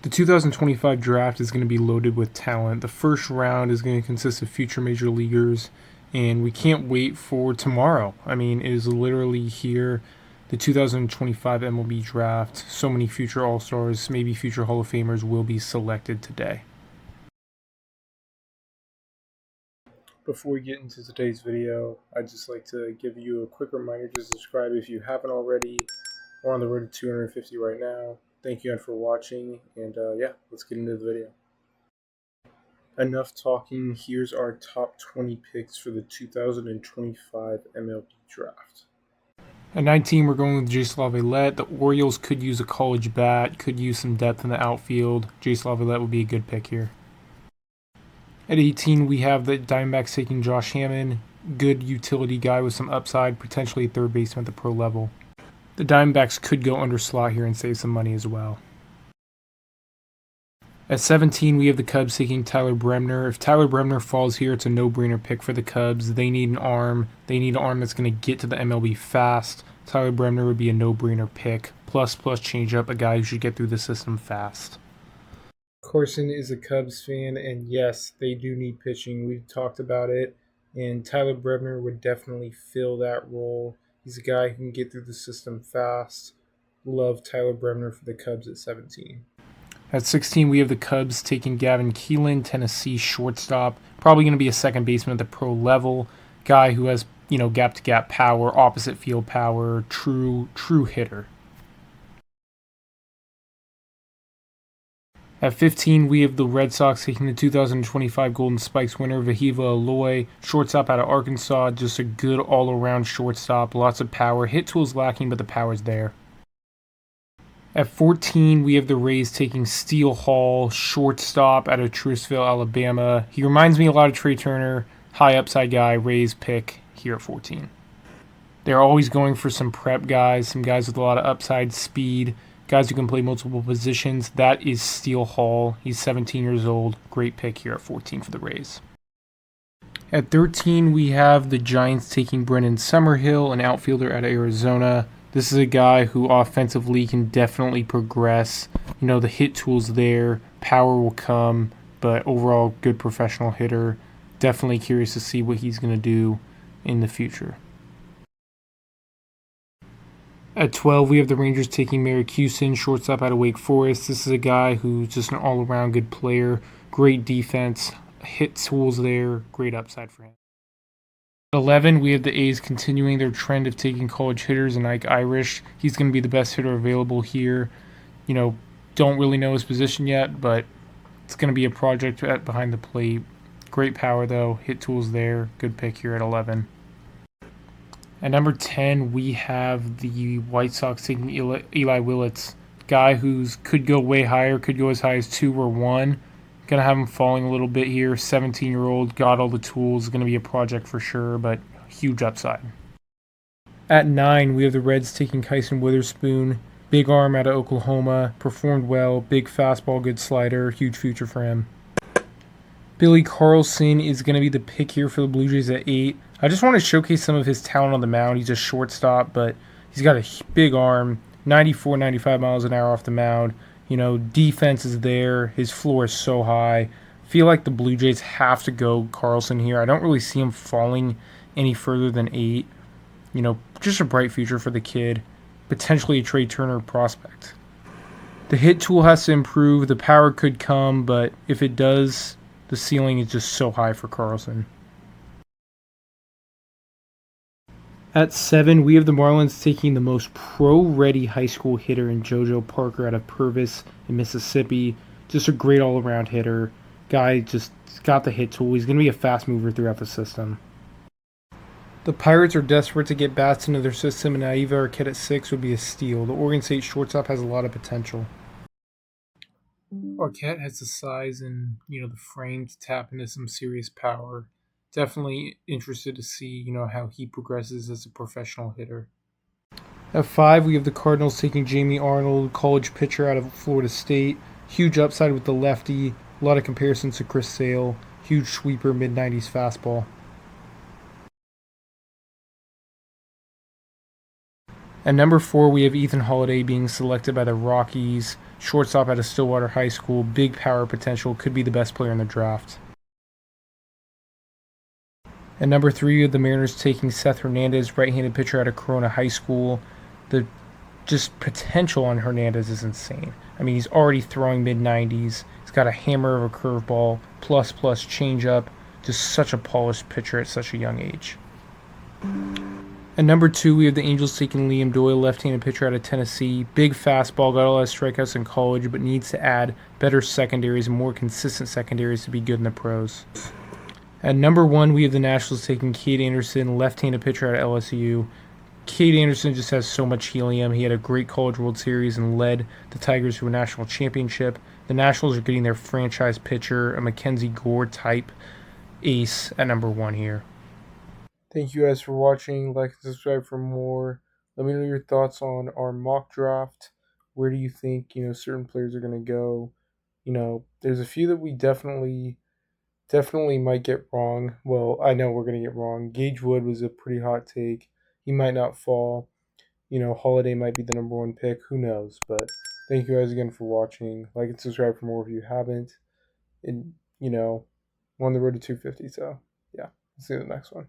The 2025 draft is going to be loaded with talent. The first round is going to consist of future major leaguers, and we can't wait for tomorrow. I mean, it is literally here. The 2025 MLB draft, so many future All-Stars, maybe future Hall of Famers will be selected today. Before we get into today's video, I'd just like to give you a quick reminder to subscribe if you haven't already. We're on the road to 250 right now. Thank you again for watching, and yeah, let's get into the video. Enough talking, here's our top 20 picks for the 2025 MLB draft. At 19, we're going with Jace Laviolette. The Orioles could use a college bat, could use some depth in the outfield. Jace Laviolette would be a good pick here. At 18, we have the Diamondbacks taking Josh Hammond. Good utility guy with some upside, potentially third baseman at the pro level. The Diamondbacks could go under slot here and save some money as well. At 17, we have the Cubs taking Tyler Bremner. If Tyler Bremner falls here, it's a no-brainer pick for the Cubs. They need an arm. They need an arm that's going to get to the MLB fast. Tyler Bremner would be a no-brainer pick. Plus change-up, a guy who should get through the system fast. Carson is a Cubs fan, and yes, they do need pitching. We've talked about it, and Tyler Bremner would definitely fill that role. He's a guy who can get through the system fast. Love Tyler Bremner for the Cubs at 17. At 16, we have the Cubs taking Gavin Keelan, Tennessee shortstop. Probably going to be a second baseman at the pro level. Guy who has, gap-to-gap power, opposite field power, true hitter. At 15, we have the Red Sox taking the 2025 Golden Spikes winner, Vahiva Aloy, shortstop out of Arkansas. Just a good all-around shortstop, lots of power. Hit tool's lacking, but the power's there. At 14, we have the Rays taking Steele Hall, shortstop out of Trussville, Alabama. He reminds me a lot of Trey Turner, high upside guy, Rays pick here at 14. They're always going for some prep guys, some guys with a lot of upside, speed, guys who can play multiple positions. That is Steele Hall. He's 17 years old. Great pick here at 14 for the Rays. At 13, we have the Giants taking Brendan Summerhill, an outfielder out of Arizona. This is a guy who offensively can definitely progress. The hit tool's there, power will come, but overall good professional hitter. Definitely curious to see what he's going to do in the future. At 12, we have the Rangers taking Merrick Houston, shortstop out of Wake Forest. This is a guy who's just an all-around good player, great defense, hit tools there, great upside for him. At 11, we have the A's continuing their trend of taking college hitters and Ike Irish. He's going to be the best hitter available here. Don't really know his position yet, but it's going to be a project behind the plate. Great power, though. Hit tools there. Good pick here at 11. At number 10, we have the White Sox taking Eli Willits, guy who could go way higher, could go as high as 2 or 1. Going to have him falling a little bit here. 17-year-old, got all the tools. Going to be a project for sure, but huge upside. At 9, we have the Reds taking Kyson Witherspoon. Big arm out of Oklahoma. Performed well. Big fastball, good slider. Huge future for him. Billy Carlson is going to be the pick here for the Blue Jays at 8. I just want to showcase some of his talent on the mound. He's a shortstop, but he's got a big arm. 94, 95 miles an hour off the mound. Defense is there. His floor is so high. I feel like the Blue Jays have to go Carlson here. I don't really see him falling any further than 8. Just a bright future for the kid. Potentially a Trey Turner prospect. The hit tool has to improve. The power could come, but if it does, the ceiling is just so high for Carlson. At 7, we have the Marlins taking the most pro-ready high school hitter in JoJo Parker out of Purvis in Mississippi. Just a great all-around hitter. Guy just got the hit tool. He's going to be a fast mover throughout the system. The Pirates are desperate to get bats into their system, and Naiva Arquette at 6 would be a steal. The Oregon State shortstop has a lot of potential. Arquette has the size and, the frame to tap into some serious power. Definitely interested to see, how he progresses as a professional hitter. At 5, we have the Cardinals taking Jamie Arnold, college pitcher out of Florida State. Huge upside with the lefty. A lot of comparisons to Chris Sale. Huge sweeper, mid-90s fastball. At number 4, we have Ethan Holiday being selected by the Rockies, shortstop out of Stillwater High School, big power potential, could be the best player in the draft. At number 3, we have the Mariners taking Seth Hernandez, right-handed pitcher out of Corona High School. The just potential on Hernandez is insane. I mean, he's already throwing mid-90s. He's got a hammer of a curveball, plus changeup. Just such a polished pitcher at such a young age. At number 2, we have the Angels taking Liam Doyle, left-handed pitcher out of Tennessee. Big fastball, got a lot of strikeouts in college, but needs to add better secondaries and more consistent secondaries to be good in the pros. At number 1, we have the Nationals taking Cade Anderson, left-handed pitcher out of LSU. Cade Anderson just has so much helium. He had a great College World Series and led the Tigers to a national championship. The Nationals are getting their franchise pitcher, a Mackenzie Gore type ace, at number 1 here. Thank you guys for watching. Like and subscribe for more. Let me know your thoughts on our mock draft. Where do you think certain players are going to go? There's a few that we definitely might get wrong. Well, I know we're going to get wrong. Gage Wood was a pretty hot take. He might not fall. Holiday might be the number 1 pick. Who knows? But thank you guys again for watching. Like and subscribe for more if you haven't. And, we're on the road to 250. So, yeah. See you in the next one.